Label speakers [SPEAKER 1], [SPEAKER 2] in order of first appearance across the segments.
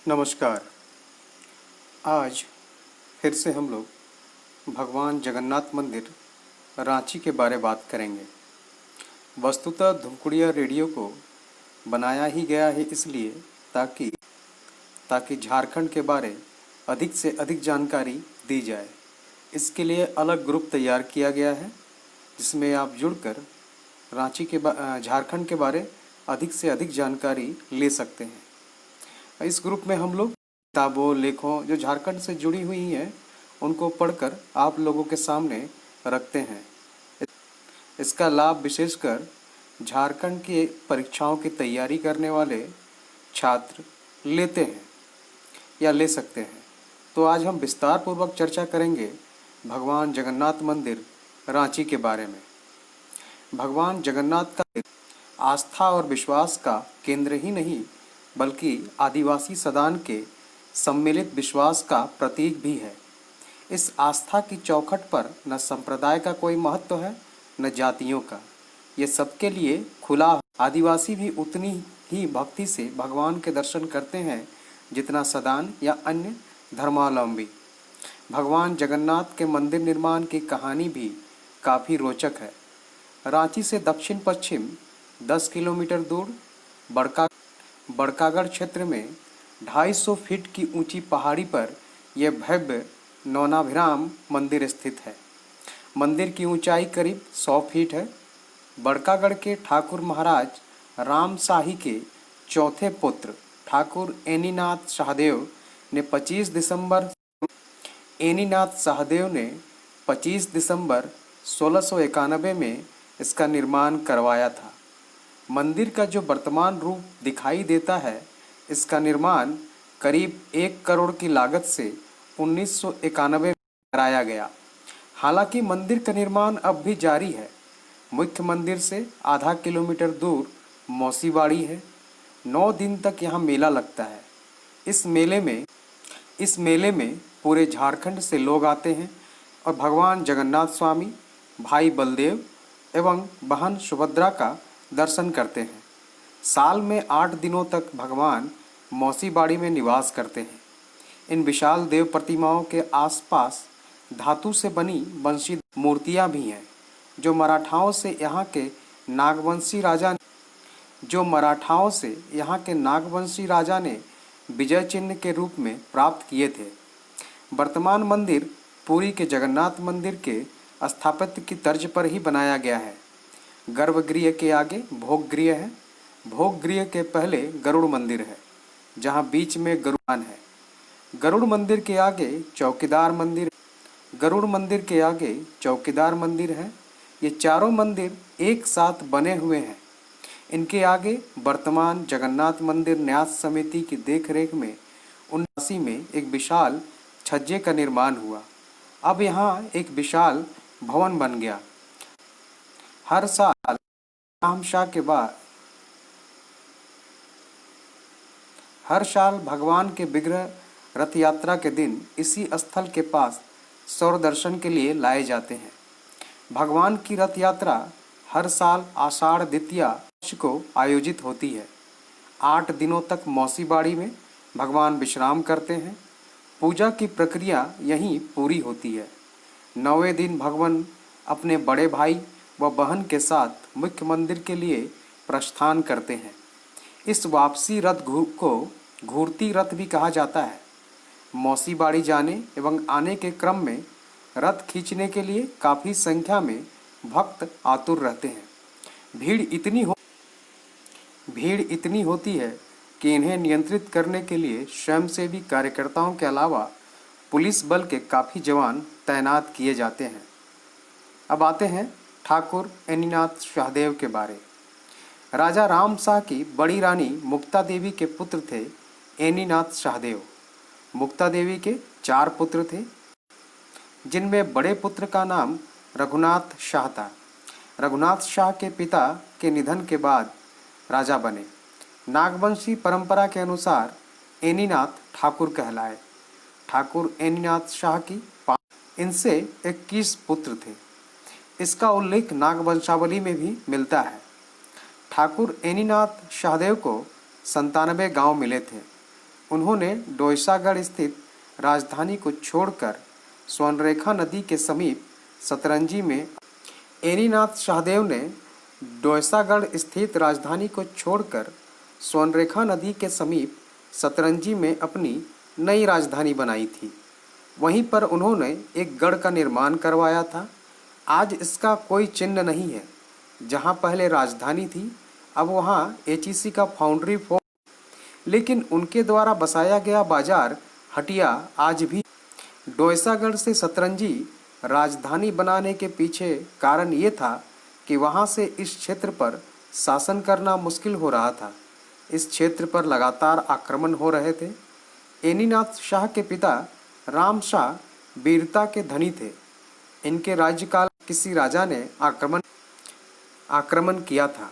[SPEAKER 1] नमस्कार। आज फिर से हम लोग भगवान जगन्नाथ मंदिर रांची के बारे बात करेंगे। वस्तुतः धुपगुड़िया रेडियो को बनाया ही गया है इसलिए ताकि झारखंड के बारे अधिक से अधिक जानकारी दी जाए। इसके लिए अलग ग्रुप तैयार किया गया है जिसमें आप जुड़कर झारखंड के बारे अधिक से अधिक जानकारी ले सकते हैं। इस ग्रुप में हम लोग किताबों लेखों जो झारखंड से जुड़ी हुई हैं उनको पढ़कर आप लोगों के सामने रखते हैं। इसका लाभ विशेषकर झारखंड के परीक्षाओं की तैयारी करने वाले छात्र लेते हैं या ले सकते हैं। तो आज हम विस्तार पूर्वक चर्चा करेंगे भगवान जगन्नाथ मंदिर रांची के बारे में। भगवान जगन्नाथ का आस्था और विश्वास का केंद्र ही नहीं बल्कि आदिवासी सदान के सम्मिलित विश्वास का प्रतीक भी है। इस आस्था की चौखट पर न संप्रदाय का कोई महत्व है न जातियों का, ये सबके लिए खुला। आदिवासी भी उतनी ही भक्ति से भगवान के दर्शन करते हैं जितना सदान या अन्य धर्मावलंबी। भगवान जगन्नाथ के मंदिर निर्माण की कहानी भी काफ़ी रोचक है। रांची से दक्षिण पश्चिम 10 किलोमीटर दूर बड़कागढ़ क्षेत्र में 250 फीट की ऊंची पहाड़ी पर यह भव्य नौनाभिराम मंदिर स्थित है। मंदिर की ऊंचाई करीब 100 फीट है। बड़कागढ़ के ठाकुर महाराज राम शाही के चौथे पुत्र ठाकुर एनीनाथ शाहदेव ने 25 दिसंबर 1691 में इसका निर्माण करवाया था। मंदिर का जो वर्तमान रूप दिखाई देता है, इसका निर्माण करीब 1 करोड़ की लागत से 1991 में कराया गया। हालांकि मंदिर का निर्माण अब भी जारी है। मुख्य मंदिर से आधा किलोमीटर दूर मौसीबाड़ी है। 9 दिन तक यहाँ मेला लगता है। इस मेले में पूरे झारखंड से लोग आते हैं और भगवान जगन्नाथ स्वामी, भाई बलदेव एवं बहन सुभद्रा का दर्शन करते हैं। साल में 8 दिनों तक भगवान मौसीबाड़ी में निवास करते हैं। इन विशाल देव प्रतिमाओं के आसपास धातु से बनी वंशी मूर्तियां भी हैं जो मराठाओं से यहाँ के नागवंशी राजा ने विजय चिन्ह के रूप में प्राप्त किए थे। वर्तमान मंदिर पुरी के जगन्नाथ मंदिर के स्थापत्य की तर्ज पर ही बनाया गया है। गर्भगृह के आगे भोगगृह है। भोगगृह के पहले गरुड़ मंदिर है जहाँ बीच में गरुड़ान है। गरुड़ मंदिर के आगे चौकीदार मंदिर है। ये चारों मंदिर एक साथ बने हुए हैं। इनके आगे वर्तमान जगन्नाथ मंदिर न्यास समिति की देखरेख में 1979 में एक विशाल छज्जे का निर्माण हुआ। अब यहाँ एक विशाल भवन बन गया। हर साल भगवान के विग्रह रथ यात्रा के दिन इसी स्थल के पास सौर दर्शन के लिए लाए जाते हैं। भगवान की रथ यात्रा हर साल आषाढ़ द्वितीया को आयोजित होती है। 8 दिनों तक मौसीबाड़ी में भगवान विश्राम करते हैं। पूजा की प्रक्रिया यहीं पूरी होती है। 9वें दिन भगवान अपने बड़े भाई व बहन के साथ मुख्य मंदिर के लिए प्रस्थान करते हैं। इस वापसी रथ को घूर्ती रथ भी कहा जाता है। मौसीबाड़ी जाने एवं आने के क्रम में रथ खींचने के लिए काफ़ी संख्या में भक्त आतुर रहते हैं। भीड़ इतनी होती है कि इन्हें नियंत्रित करने के लिए स्वयंसेवी कार्यकर्ताओं के अलावा पुलिस बल के काफ़ी जवान तैनात किए जाते हैं। अब आते हैं ठाकुर एनीनाथ शाहदेव के बारे। राजा राम शाह की बड़ी रानी मुक्ता देवी के पुत्र थे एनीनाथ शाहदेव। मुक्ता देवी के 4 पुत्र थे जिनमें बड़े पुत्र का नाम रघुनाथ शाह था। रघुनाथ शाह के पिता के निधन के बाद राजा बने। नागवंशी परंपरा के अनुसार एनीनाथ ठाकुर कहलाए। ठाकुर एनीनाथ शाह की इनसे 21 पुत्र थे। इसका उल्लेख नागवंशावली में भी मिलता है। ठाकुर एनीनाथ शाहदेव को 97 गांव मिले थे। उन्होंने डोईसागढ़ स्थित राजधानी को छोड़कर स्वर्णरेखा नदी के समीप सतरंजी में एनीनाथ शाहदेव ने डोईसागढ़ स्थित राजधानी को छोड़कर स्वर्णरेखा नदी के समीप सतरंजी में अपनी नई राजधानी बनाई थी। वहीं पर उन्होंने एक गढ़ का निर्माण करवाया था। आज इसका कोई चिन्ह नहीं है। जहां पहले राजधानी थी, अब वहां एचईसी का फाउंड्री फोर्ट, लेकिन उनके द्वारा बसाया गया बाजार हटिया आज भी। डोईसागढ़ से सतरंजी राजधानी बनाने के पीछे कारण ये था कि वहां से इस क्षेत्र पर शासन करना मुश्किल हो रहा था। इस क्षेत्र पर लगातार आक्रमण हो रहे थे। एनीनाथ शाह के पिता राम शाह वीरता के धनी थे। इनके राज्यकाल किसी राजा ने आक्रमण किया था।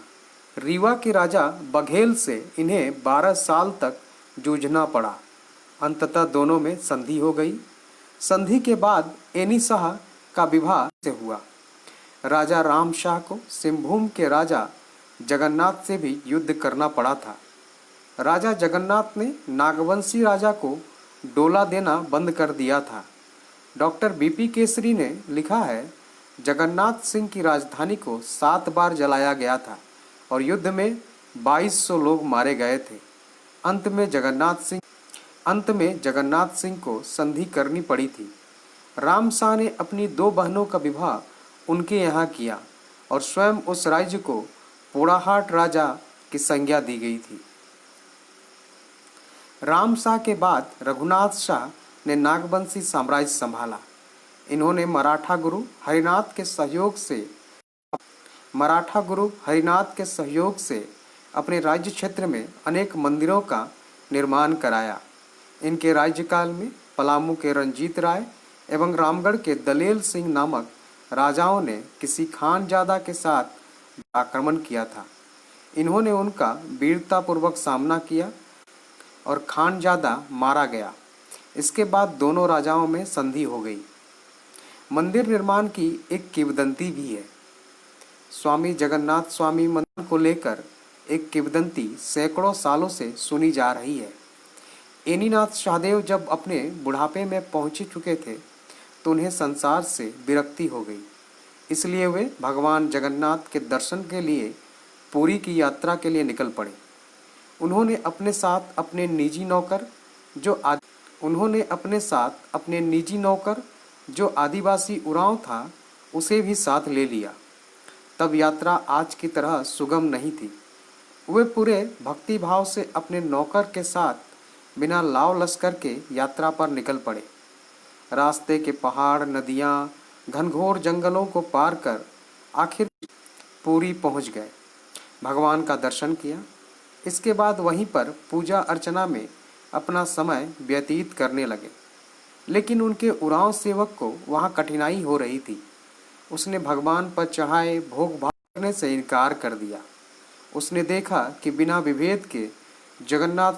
[SPEAKER 1] रीवा के राजा बघेल से इन्हें 12 साल तक जूझना पड़ा। अंततः दोनों में संधि हो गई। संधि के बाद एनी शाह का विवाह से हुआ। राजा राम शाह को सिंहभूम के राजा जगन्नाथ से भी युद्ध करना पड़ा था। राजा जगन्नाथ ने नागवंशी राजा को डोला देना बंद कर दिया था। डॉक्टर बीपी केसरी ने लिखा है, जगन्नाथ सिंह की राजधानी को 7 बार जलाया गया था और युद्ध में 2200 लोग मारे गए थे। अंत में जगन्नाथ सिंह को संधि करनी पड़ी थी। राम शाह ने अपनी 2 बहनों का विवाह उनके यहाँ किया और स्वयं उस राज्य को पोड़ाहाट राजा की संज्ञा दी गई थी। राम शाह के बाद रघुनाथ शाह ने नागवंशी साम्राज्य संभाला। इन्होंने मराठा गुरु हरिनाथ के सहयोग से अपने राज्य क्षेत्र में अनेक मंदिरों का निर्माण कराया। इनके राज्यकाल में पलामू के रंजीत राय एवं रामगढ़ के दलेल सिंह नामक राजाओं ने किसी खानजादा के साथ आक्रमण किया था। इन्होंने उनका वीरतापूर्वक सामना किया और खानजादा मारा गया। इसके बाद दोनों राजाओं में संधि हो गई। मंदिर निर्माण की एक किंवदंती भी है। स्वामी जगन्नाथ स्वामी मंदिर को लेकर एक किंवदंती सैकड़ों सालों से सुनी जा रही है। एनीनाथ शाहदेव जब अपने बुढ़ापे में पहुंच चुके थे तो उन्हें संसार से विरक्ति हो गई। इसलिए वे भगवान जगन्नाथ के दर्शन के लिए पुरी की यात्रा के लिए निकल पड़े। उन्होंने अपने साथ अपने निजी नौकर जो आदिवासी उरांव था उसे भी साथ ले लिया। तब यात्रा आज की तरह सुगम नहीं थी। वे पूरे भक्ति भाव से अपने नौकर के साथ बिना लाव लश्कर के यात्रा पर निकल पड़े। रास्ते के पहाड़, नदियाँ, घनघोर जंगलों को पार कर आखिर पुरी पहुंच गए। भगवान का दर्शन किया। इसके बाद वहीं पर पूजा अर्चना में अपना समय व्यतीत करने लगे। लेकिन उनके उरांव सेवक को वहाँ कठिनाई हो रही थी। उसने भगवान पर चढ़ाए भोग भाग करने से इनकार कर दिया। उसने देखा कि बिना विभेद के जगन्नाथ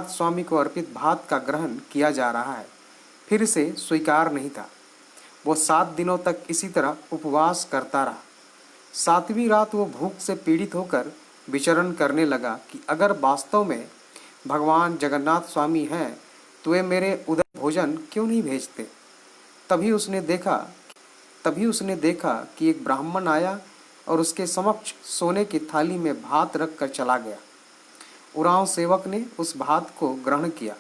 [SPEAKER 1] स्वामी को अर्पित भात का ग्रहण किया जा रहा है। फिर से स्वीकार नहीं था। वो 7 दिनों तक इसी तरह उपवास करता रहा। 7वीं रात वो भूख से पीड़ित होकर विचरण करने लगा कि अगर वास्तव में भगवान जगन्नाथ स्वामी हैं तो वे मेरे उदर भोजन क्यों नहीं भेजते। तभी उसने देखा कि एक ब्राह्मण आया और उसके समक्ष सोने की थाली में भात रख कर चला गया। उरांव सेवक ने उस भात को ग्रहण किया।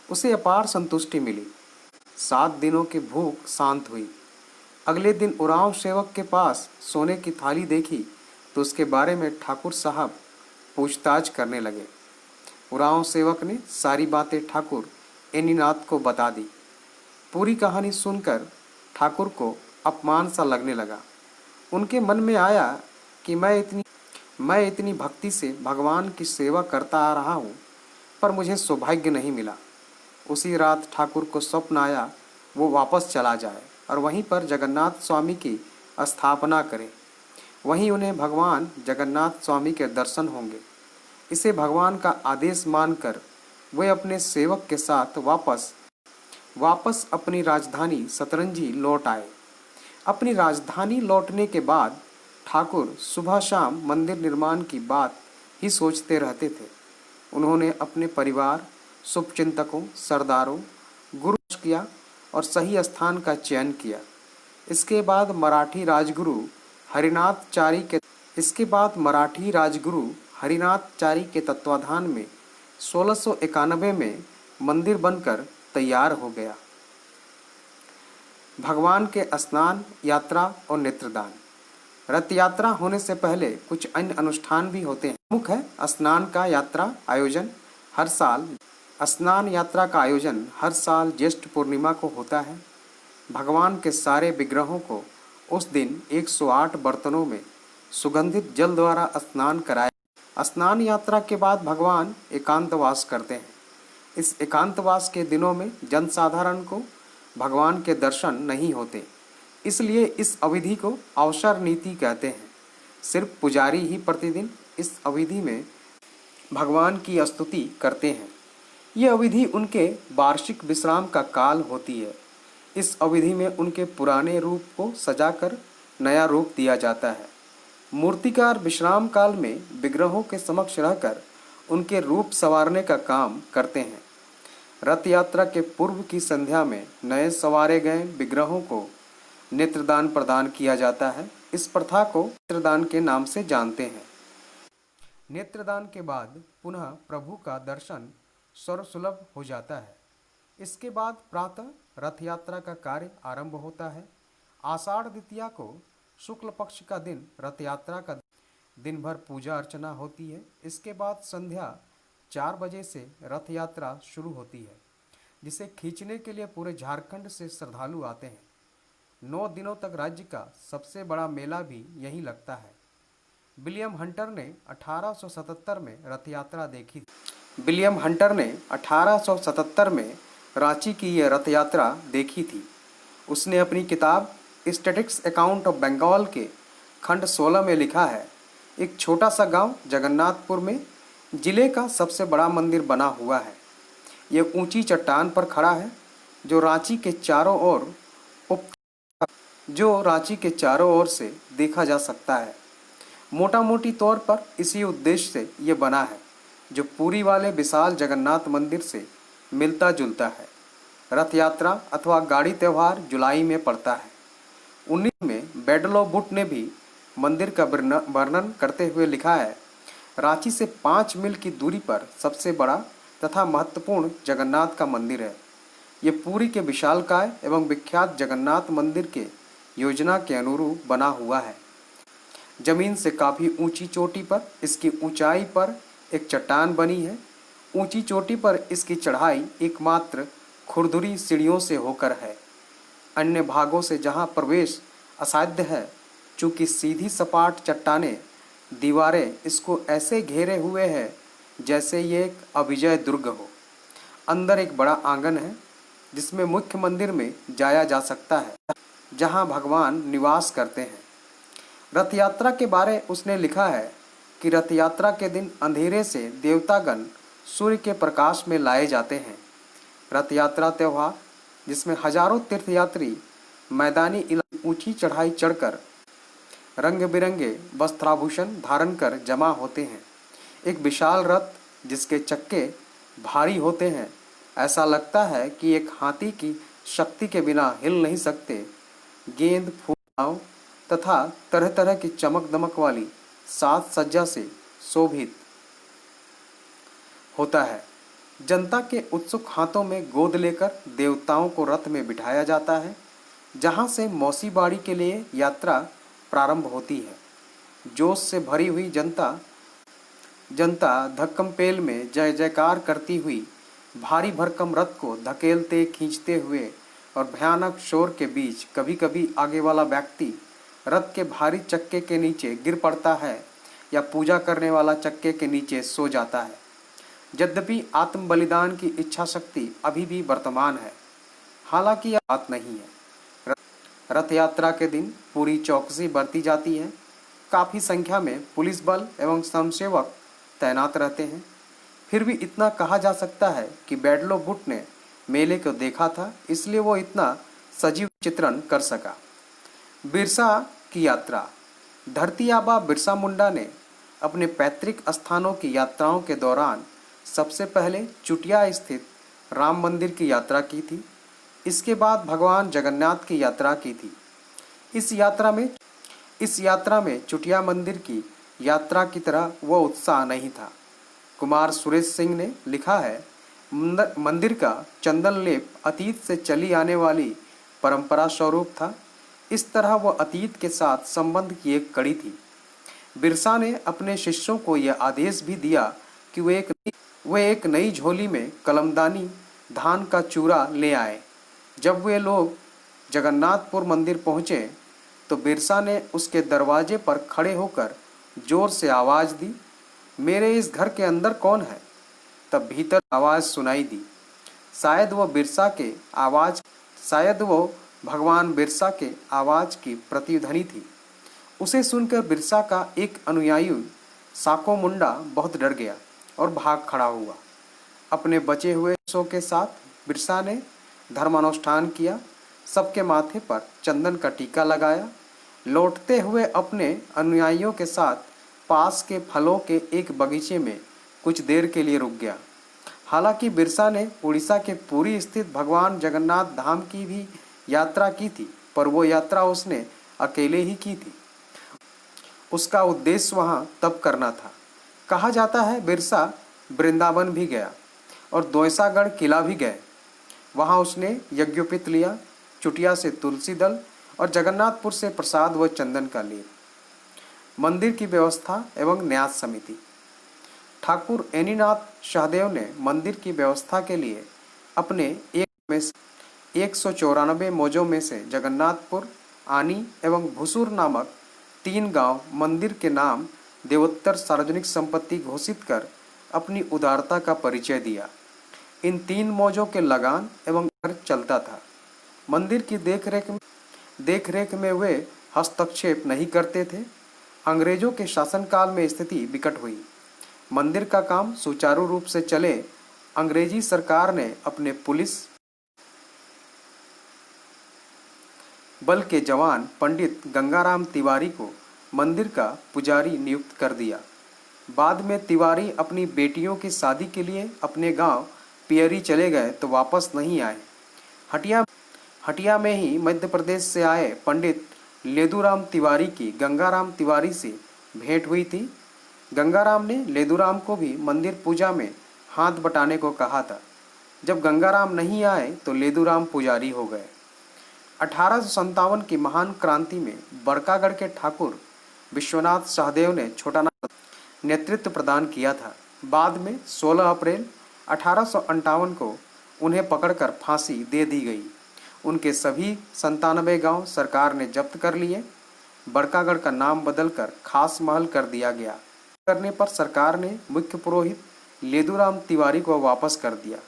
[SPEAKER 1] उसे अपार संतुष्टि मिली। 7 दिनों की भूख शांत हुई। अगले दिन उरांव सेवक के पास सोने की थाली देखी तो उसके बारे में ठाकुर साहब पूछताछ करने लगे। उरांव सेवक ने सारी बातें ठाकुर एनीनाथ को बता दी। पूरी कहानी सुनकर ठाकुर को अपमान सा लगने लगा। उनके मन में आया कि मैं इतनी भक्ति से भगवान की सेवा करता आ रहा हूँ, पर मुझे सौभाग्य नहीं मिला। उसी रात ठाकुर को स्वप्न आया वो वापस चला जाए और वहीं पर जगन्नाथ स्वामी की स्थापना करे। वहीं उन्हें भगवान जगन्नाथ स्वामी के दर्शन होंगे। इसे भगवान का आदेश मानकर वे अपने सेवक के साथ वापस अपनी राजधानी सतरंजी लौट आए। अपनी राजधानी लौटने के बाद ठाकुर सुबह शाम मंदिर निर्माण की बात ही सोचते रहते थे। उन्होंने अपने परिवार, शुभचिंतकों, सरदारों, गुरु किया और सही स्थान का चयन किया। इसके बाद मराठी राजगुरु हरिनाथ चारी के तत्वाधान में 1691 में मंदिर बनकर तैयार हो गया। भगवान के स्नान, यात्रा और नेत्रदान। रथ यात्रा होने से पहले कुछ अन्य अनुष्ठान भी होते हैं। मुख्य है स्नान यात्रा का आयोजन हर साल ज्येष्ठ पूर्णिमा को होता है। भगवान के सारे विग्रहों को उस दिन 108 बर्तनों में सुगंधित जल द्वारा स्नान कराया। स्नान यात्रा के बाद भगवान एकांतवास करते हैं। इस एकांतवास के दिनों में जनसाधारण को भगवान के दर्शन नहीं होते, इसलिए इस अवधि को अवसर नीति कहते हैं। सिर्फ पुजारी ही प्रतिदिन इस अवधि में भगवान की स्तुति करते हैं। ये अवधि उनके वार्षिक विश्राम का काल होती है। इस अवधि में उनके पुराने रूप को सजाकर नया रूप दिया जाता है। मूर्तिकार विश्राम काल में विग्रहों के समक्ष रहकर उनके रूप संवारने का काम करते हैं। रथ यात्रा के पूर्व की संध्या में नए संवारे गए विग्रहों को नेत्रदान प्रदान किया जाता है। इस प्रथा को नेत्रदान के नाम से जानते हैं। नेत्रदान के बाद पुनः प्रभु का दर्शन सर्वसुलभ हो जाता है। इसके बाद प्रातः रथ यात्रा का कार्य आरंभ होता है। आषाढ़ द्वितीया को शुक्ल पक्ष का दिन रथ यात्रा का दिन भर पूजा अर्चना होती है। इसके बाद संध्या 4 बजे से रथ यात्रा शुरू होती है, जिसे खींचने के लिए पूरे झारखंड से श्रद्धालु आते हैं। 9 दिनों तक राज्य का सबसे बड़ा मेला भी यहीं लगता है। विलियम हंटर ने 1877 में रथ यात्रा देखी। विलियम हंटर ने 1877 में रांची की यह रथ यात्रा देखी थी। उसने अपनी किताब स्टैटिक्स अकाउंट ऑफ बंगाल के खंड 16 में लिखा है, एक छोटा सा गांव जगन्नाथपुर में जिले का सबसे बड़ा मंदिर बना हुआ है। यह ऊंची चट्टान पर खड़ा है जो रांची के चारों ओर से देखा जा सकता है। मोटा मोटी तौर पर इसी उद्देश्य से ये बना है, जो पुरी वाले विशाल जगन्नाथ मंदिर से मिलता जुलता है। रथ यात्रा अथवा गाड़ी त्यौहार जुलाई में पड़ता है। 19 में बेडलो बुट ने भी मंदिर का वर्णन करते हुए लिखा है, रांची से 5 मील की दूरी पर सबसे बड़ा तथा महत्वपूर्ण जगन्नाथ का मंदिर है। ये पुरी के विशालकाय एवं विख्यात जगन्नाथ मंदिर के योजना के अनुरूप बना हुआ है। जमीन से काफ़ी ऊंची चोटी पर इसकी ऊंचाई पर एक चट्टान बनी है। ऊंची चोटी पर इसकी चढ़ाई एकमात्र खुरदुरी सीढ़ियों से होकर है। अन्य भागों से जहां प्रवेश असाध्य है, चूँकि सीधी सपाट चट्टानें दीवारें इसको ऐसे घेरे हुए हैं जैसे ये एक अविजय दुर्ग हो। अंदर एक बड़ा आंगन है जिसमें मुख्य मंदिर में जाया जा सकता है, जहां भगवान निवास करते हैं। रथ यात्रा के बारे उसने लिखा है कि रथ यात्रा के दिन अंधेरे से देवतागण सूर्य के प्रकाश में लाए जाते हैं। रथ यात्रा त्यौहार, जिसमें हजारों तीर्थयात्री मैदानी इलाके ऊंची चढ़ाई चढ़कर रंग बिरंगे वस्त्राभूषण धारण कर जमा होते हैं। एक विशाल रथ जिसके चक्के भारी होते हैं, ऐसा लगता है कि एक हाथी की शक्ति के बिना हिल नहीं सकते। गेंद, फूल तथा तरह तरह की चमक दमक वाली साज सज्जा से शोभित होता है। जनता के उत्सुक हाथों में गोद लेकर देवताओं को रथ में बिठाया जाता है, जहां से मौसी बाड़ी के लिए यात्रा प्रारंभ होती है। जोश से भरी हुई जनता धक्कमपेल में जय जयकार करती हुई भारी भरकम रथ को धकेलते खींचते हुए और भयानक शोर के बीच कभी कभी आगे वाला व्यक्ति रथ के भारी चक्के के नीचे गिर पड़ता है या पूजा करने वाला चक्के के नीचे सो जाता है। यद्यपि आत्म बलिदान की इच्छा शक्ति अभी भी वर्तमान है, हालांकि यह बात नहीं है। रथ यात्रा के दिन पूरी चौकसी बरती जाती है। काफ़ी संख्या में पुलिस बल एवं स्वयंसेवक तैनात रहते हैं। फिर भी इतना कहा जा सकता है कि बेडलो बुट ने मेले को देखा था, इसलिए वो इतना सजीव चित्रण कर सका। बिरसा की यात्रा। धरती आबा बिरसा मुंडा ने अपने पैतृक स्थानों की यात्राओं के दौरान सबसे पहले चुटिया स्थित राम मंदिर की यात्रा की थी। इसके बाद भगवान जगन्नाथ की यात्रा की थी। इस यात्रा में चुटिया मंदिर की यात्रा की तरह वह उत्साह नहीं था। कुमार सुरेश सिंह ने लिखा है, मंदिर का चंदन लेप अतीत से चली आने वाली परंपरा स्वरूप था। इस तरह वह अतीत के साथ संबंध की एक कड़ी थी। बिरसा ने अपने शिष्यों को यह आदेश भी दिया कि वे एक नई झोली में कलमदानी धान का चूरा ले आए। जब वे लोग जगन्नाथपुर मंदिर पहुँचे तो बिरसा ने उसके दरवाजे पर खड़े होकर जोर से आवाज़ दी, मेरे इस घर के अंदर कौन है? तब भीतर आवाज़ सुनाई दी। शायद वो भगवान बिरसा के आवाज़ की प्रतिध्वनि थी। उसे सुनकर बिरसा का एक अनुयायी साको मुंडा बहुत डर गया और भाग खड़ा हुआ। अपने बचे हुए शिष्यों के साथ बिरसा ने धर्मानुष्ठान किया, सबके माथे पर चंदन का टीका लगाया। लौटते हुए अपने अनुयायियों के साथ पास के फलों के एक बगीचे में कुछ देर के लिए रुक गया। हालांकि बिरसा ने उड़ीसा के पुरी स्थित भगवान जगन्नाथ धाम की भी यात्रा की थी, पर वो यात्रा उसने अकेले ही की थी। उसका उद्देश्य वहाँ तप करना था। कहा जाता है बिरसा वृंदावन भी गया और द्वैसागढ़ किला भी गए। वहाँ उसने यज्ञोपवीत लिया, चुटिया से तुलसी दल और जगन्नाथपुर से प्रसाद व चंदन का लेप। मंदिर की व्यवस्था एवं न्यास समिति। ठाकुर एनीनाथ सहदेव ने मंदिर की व्यवस्था के लिए अपने 194 मौजों में से जगन्नाथपुर, आनी एवं भुसूर नामक 3 गांव मंदिर के नाम देवोत्तर सार्वजनिक संपत्ति घोषित कर अपनी उदारता का परिचय दिया। इन 3 मौजों के लगान एवं खर्च चलता था। मंदिर की देखरेख में वे हस्तक्षेप नहीं करते थे। अंग्रेजों के शासनकाल में स्थिति विकट हुई। मंदिर का काम सुचारू रूप से चले, अंग्रेजी सरकार ने अपने पुलिस बल के जवान पंडित गंगाराम तिवारी को मंदिर का पुजारी नियुक्त कर दिया। बाद में तिवारी अपनी बेटियों की शादी के लिए अपने गांव पियरी चले गए तो वापस नहीं आए। हटिया में ही मध्य प्रदेश से आए पंडित लेदूराम तिवारी की गंगाराम तिवारी से भेंट हुई थी। गंगाराम ने लेदूराम को भी मंदिर पूजा में हाथ बटाने को कहा था। जब गंगाराम नहीं आए तो लेदूराम पुजारी हो गए। 1857 की महान क्रांति में बड़कागढ़ के ठाकुर विश्वनाथ सहदेव ने छोटा नेतृत्व प्रदान किया था। बाद में 16 अप्रैल 1858 को उन्हें पकड़कर फांसी दे दी गई। उनके सभी 97 गांव सरकार ने जब्त कर लिए। बड़कागढ़ का नाम बदलकर खास महल कर दिया गया। करने पर सरकार ने मुख्य पुरोहित लेदूराम तिवारी को वापस कर दिया।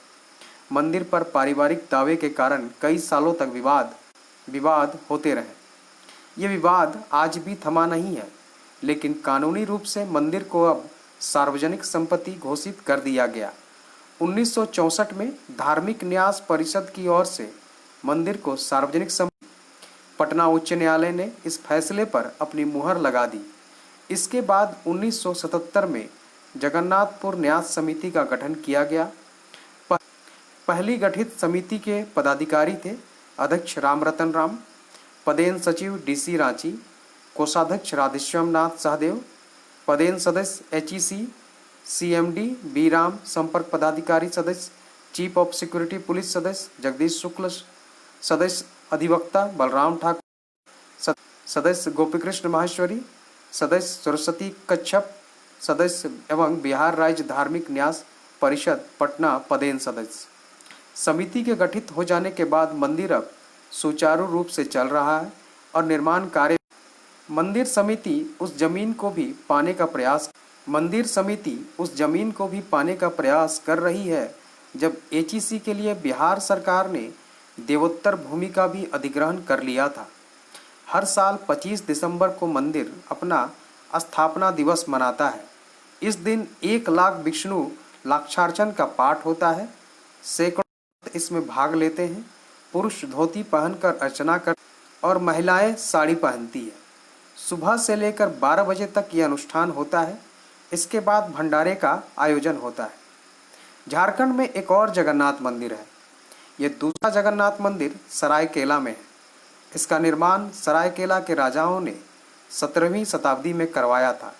[SPEAKER 1] मंदिर पर पारिवारिक दावे के कारण कई सालों तक विवाद होते रहे। ये विवाद आज भी थमा नहीं है, लेकिन कानूनी रूप से मंदिर को अब सार्वजनिक संपत्ति घोषित कर दिया गया। 1964 में धार्मिक न्यास परिषद की ओर से मंदिर को सार्वजनिक संपत्ति पटना उच्च न्यायालय ने इस फैसले पर अपनी मुहर लगा दी। इसके बाद 1977 में जगन्नाथपुर न्यास समिति का गठन किया गया। पहली गठित समिति के पदाधिकारी थे अध्यक्ष रामरतन राम, पदेन सचिव डीसी रांची, कोषाध्यक्ष राधेश्याम नाथ सहदेव, पदेन सदस्य एचईसी सीएमडी बी राम, संपर्क पदाधिकारी सदस्य चीफ ऑफ सिक्योरिटी पुलिस सदस्य जगदीश शुक्ल, सदस्य अधिवक्ता बलराम ठाकुर, सदस्य गोपीकृष्ण माहेश्वरी, सदस्य सरस्वती कच्छप, सदस्य एवं बिहार राज्य धार्मिक न्यास परिषद पटना पदेन सदस्य। समिति के गठित हो जाने के बाद मंदिर अब सुचारू रूप से चल रहा है और निर्माण कार्य मंदिर समिति उस जमीन को भी पाने का प्रयास कर रही है जब एचईसी के लिए बिहार सरकार ने देवोत्तर भूमि का भी अधिग्रहण कर लिया था। हर साल 25 दिसंबर को मंदिर अपना स्थापना दिवस मनाता है। इस दिन 1 लाख विष्णु लाक्षार्चन का पाठ होता है। सैकड़ों इसमें भाग लेते हैं। पुरुष धोती पहनकर अर्चना कर और महिलाएं साड़ी पहनती है। सुबह से लेकर 12 बजे तक यह अनुष्ठान होता है। इसके बाद भंडारे का आयोजन होता है। झारखंड में एक और जगन्नाथ मंदिर है। ये दूसरा जगन्नाथ मंदिर सरायकेला में है। इसका निर्माण सरायकेला के राजाओं ने 17वीं शताब्दी में करवाया था।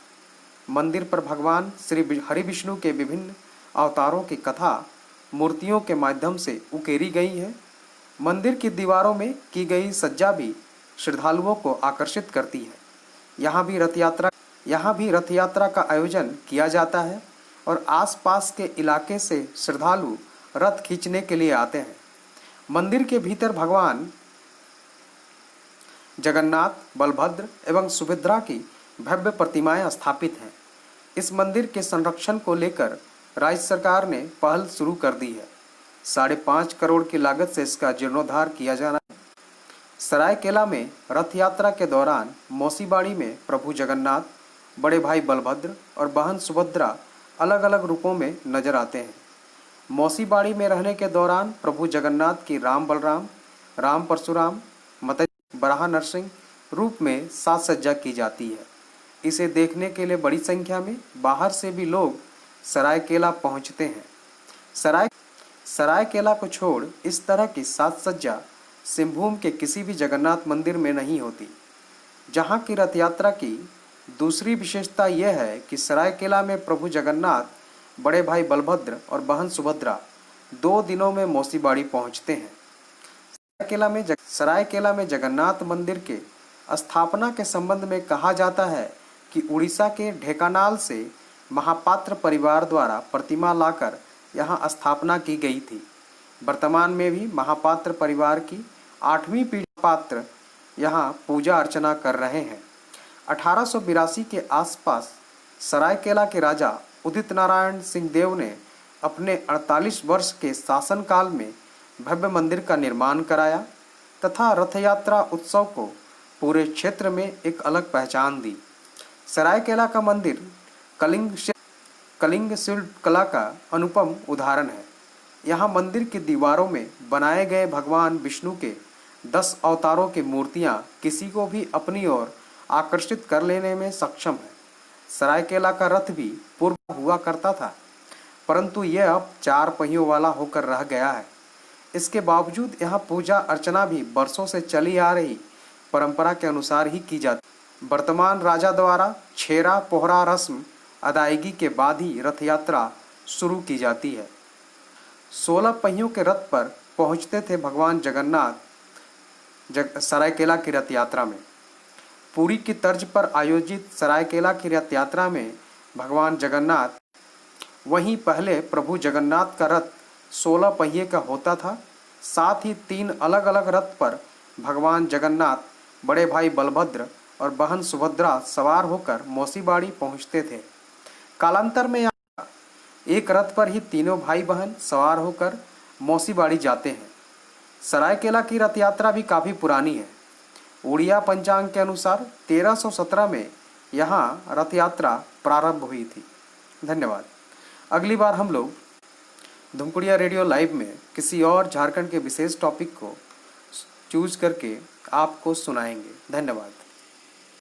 [SPEAKER 1] मंदिर पर भगवान श्री हरि विष्णु के विभिन्न अवतारों की कथा मूर्तियों के माध्यम से उकेरी गई है। मंदिर की दीवारों में की गई सज्जा भी श्रद्धालुओं को आकर्षित करती है। यहाँ भी रथ यात्रा का आयोजन किया जाता है और आसपास के इलाके से श्रद्धालु रथ खींचने के लिए आते हैं। मंदिर के भीतर भगवान जगन्नाथ, बलभद्र एवं सुभद्रा की भव्य प्रतिमाएं स्थापित हैं। इस मंदिर के संरक्षण को लेकर राज्य सरकार ने पहल शुरू कर दी है। 5.5 करोड़ की लागत से इसका जीर्णोद्धार किया जाना है। सरायकेला में रथ यात्रा के दौरान मौसीबाड़ी में प्रभु जगन्नाथ, बड़े भाई बलभद्र और बहन सुभद्रा अलग अलग रूपों में नजर आते हैं। मौसीबाड़ी में रहने के दौरान प्रभु जगन्नाथ की राम बलराम, राम परशुराम, मत्स्य बराह नरसिंह रूप में साज सज्जा की जाती है। इसे देखने के लिए बड़ी संख्या में बाहर से भी लोग सरायकेला पहुंचते हैं। सरायकेला को छोड़ इस तरह की साज सज्जा सिंहभूम के किसी भी जगन्नाथ मंदिर में नहीं होती। जहां की रथ यात्रा की दूसरी विशेषता यह है कि सरायकेला में प्रभु जगन्नाथ, बड़े भाई बलभद्र और बहन सुभद्रा 2 दिनों में मौसीबाड़ी पहुंचते हैं। सरायकेला में जगन्नाथ मंदिर के स्थापना के संबंध में कहा जाता है कि उड़ीसा के ढेंकानाल से महापात्र परिवार द्वारा प्रतिमा लाकर यहाँ स्थापना की गई थी। वर्तमान में भी महापात्र परिवार की 8वीं पीढ़ी पात्र यहाँ पूजा अर्चना कर रहे हैं। 1882 के आसपास सरायकेला के राजा उदित नारायण सिंह देव ने अपने 48 वर्ष के शासनकाल में भव्य मंदिर का निर्माण कराया तथा रथ यात्रा उत्सव को पूरे क्षेत्र में एक अलग पहचान दी। सरायकेला का मंदिर कलिंग शिल्प कला का अनुपम उदाहरण है। यहाँ मंदिर की दीवारों में बनाए गए भगवान विष्णु के 10 अवतारों की मूर्तियाँ किसी को भी अपनी ओर आकर्षित कर लेने में सक्षम है। सरायकेला का रथ भी पूर्व हुआ करता था, परंतु यह अब 4 पहियों वाला होकर रह गया है। इसके बावजूद यहाँ पूजा अर्चना भी वर्षों से चली आ रही परंपरा के अनुसार ही की जाती। वर्तमान राजा द्वारा छेरा पोहरा रस्म अदायगी के बाद ही रथ यात्रा शुरू की जाती है। 16 पहियों के रथ पर पहुँचते थे भगवान जगन्नाथ सरायकेला की रथ यात्रा में। पुरी की तर्ज पर आयोजित सरायकेला की रथ यात्रा में भगवान जगन्नाथ, वहीं पहले प्रभु जगन्नाथ का रथ 16 पहिए का होता था। साथ ही 3 अलग अलग रथ पर भगवान जगन्नाथ, बड़े भाई बलभद्र और बहन सुभद्रा सवार होकर मौसीबाड़ी पहुंचते थे। कालांतर में यहाँ एक रथ पर ही तीनों भाई बहन सवार होकर मौसीबाड़ी जाते हैं। सरायकेला की रथ यात्रा भी काफ़ी पुरानी है। उड़िया पंचांग के अनुसार 1317 में यहाँ रथ यात्रा प्रारंभ हुई थी। धन्यवाद। अगली बार हम लोग धुमकुड़िया रेडियो लाइव में किसी और झारखंड के विशेष टॉपिक को चूज करके आपको सुनाएंगे। धन्यवाद।